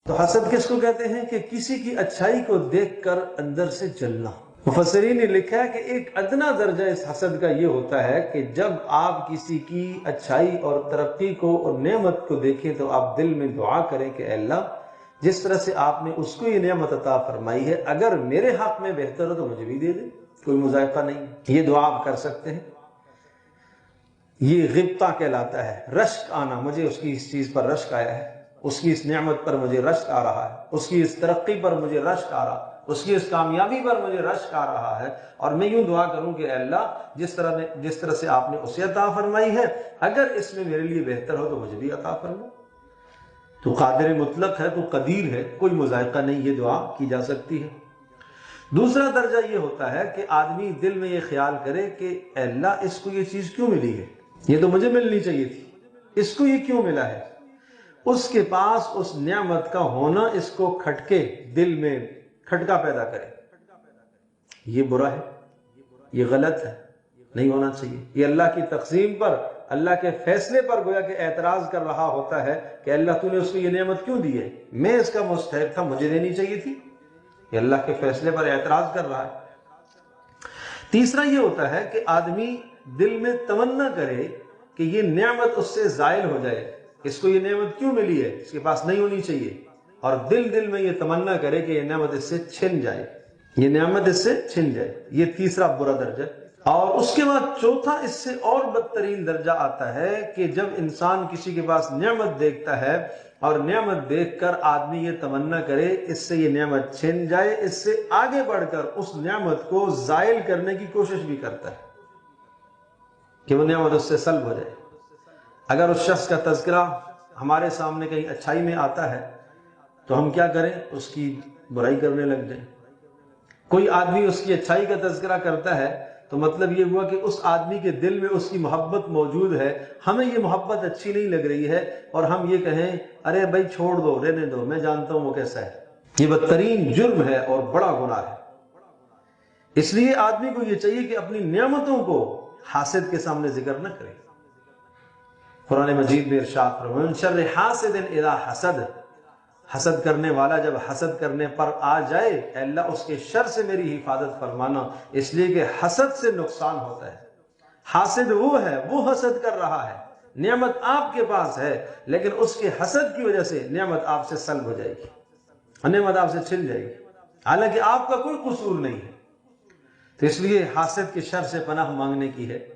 تو حسد کس کو کہتے ہیں؟ کہ کسی کی اچھائی کو دیکھ کر اندر سے جلنا۔ مفسرین نے لکھا ہے کہ ایک ادنا درجہ اس حسد کا یہ ہوتا ہے کہ جب آپ کسی کی اچھائی اور ترقی کو اور نعمت کو دیکھیں تو آپ دل میں دعا کریں کہ اے اللہ جس طرح سے آپ نے اس کو یہ نعمت عطا فرمائی ہے اگر میرے حق میں بہتر ہو تو مجھے بھی دے دیں، کوئی مذائقہ نہیں۔ یہ دعا آپ کر سکتے ہیں۔ یہ غبطہ کہلاتا ہے، رشک آنا، مجھے اس کی اس چیز پر رشک آیا ہے، اس کی اس نعمت پر مجھے رشک آ رہا ہے، اس کی اس ترقی پر مجھے رشک آ رہا ہے، اس کی اس کامیابی پر مجھے رشک آ رہا ہے، اور میں یوں دعا کروں کہ اے اللہ جس طرح سے آپ نے اسے عطا فرمائی ہے اگر اس میں میرے لیے بہتر ہو تو مجھے بھی عطا فرما۔ تو قادر مطلق ہے، تو قدیر ہے، کوئی مذائقہ نہیں، یہ دعا کی جا سکتی ہے۔ دوسرا درجہ یہ ہوتا ہے کہ آدمی دل میں یہ خیال کرے کہ اے اللہ اس کو یہ چیز کیوں ملی ہے، یہ تو مجھے ملنی چاہیے تھی، اس کو یہ کیوں ملا ہے۔ اس کے پاس اس نعمت کا ہونا اس کو کھٹکے، دل میں کھٹکا پیدا کرے، یہ برا ہے، یہ غلط ہے، نہیں ہونا چاہیے۔ یہ اللہ کی تقسیم پر، اللہ کے فیصلے پر گویا کہ اعتراض کر رہا ہوتا ہے کہ اللہ تو نے اس کو یہ نعمت کیوں دی ہے، میں اس کا مستحق تھا، مجھے دینی چاہیے تھی۔ یہ اللہ کے فیصلے پر اعتراض کر رہا ہے۔ تیسرا یہ ہوتا ہے کہ آدمی دل میں تمنا کرے کہ یہ نعمت اس سے زائل ہو جائے، اس کو یہ نعمت کیوں ملی ہے، اس کے پاس نہیں ہونی چاہیے، اور دل میں یہ تمنا کرے کہ یہ نعمت اس سے چھن جائے، یہ نعمت اس سے چھن جائے۔ یہ تیسرا برا درجہ۔ اور اس کے بعد چوتھا اس سے اور بدترین درجہ آتا ہے کہ جب انسان کسی کے پاس نعمت دیکھتا ہے اور نعمت دیکھ کر آدمی یہ تمنا کرے اس سے یہ نعمت چھن جائے، اس سے آگے بڑھ کر اس نعمت کو زائل کرنے کی کوشش بھی کرتا ہے کہ وہ نعمت اس سے سلب ہو جائے۔ اگر اس شخص کا تذکرہ ہمارے سامنے کہیں اچھائی میں آتا ہے تو ہم کیا کریں؟ اس کی برائی کرنے لگ جائیں۔ کوئی آدمی اس کی اچھائی کا تذکرہ کرتا ہے تو مطلب یہ ہوا کہ اس آدمی کے دل میں اس کی محبت موجود ہے، ہمیں یہ محبت اچھی نہیں لگ رہی ہے اور ہم یہ کہیں ارے بھائی چھوڑ دو، رہنے دو، میں جانتا ہوں وہ کیسا ہے۔ یہ بدترین جرم ہے اور بڑا گناہ ہے۔ اس لیے آدمی کو یہ چاہیے کہ اپنی نعمتوں کو حاسد کے سامنے ذکر نہ کرے۔ قرآن مجید میں ارشاد فرمایا من شر حاسد اذا حسد، حسد کرنے والا جب حسد کرنے پر آ جائے اے اللہ اس کے شر سے میری حفاظت فرمانا، اس لیے کہ حسد سے نقصان ہوتا ہے۔ حاسد وہ ہے، وہ حسد کر رہا ہے، نعمت آپ کے پاس ہے لیکن اس کے حسد کی وجہ سے نعمت آپ سے سلب ہو جائے گی، نعمت آپ سے چھن جائے گی، حالانکہ آپ کا کوئی قصور نہیں ہے۔ تو اس لیے حاسد کے شر سے پناہ مانگنے کی ہے۔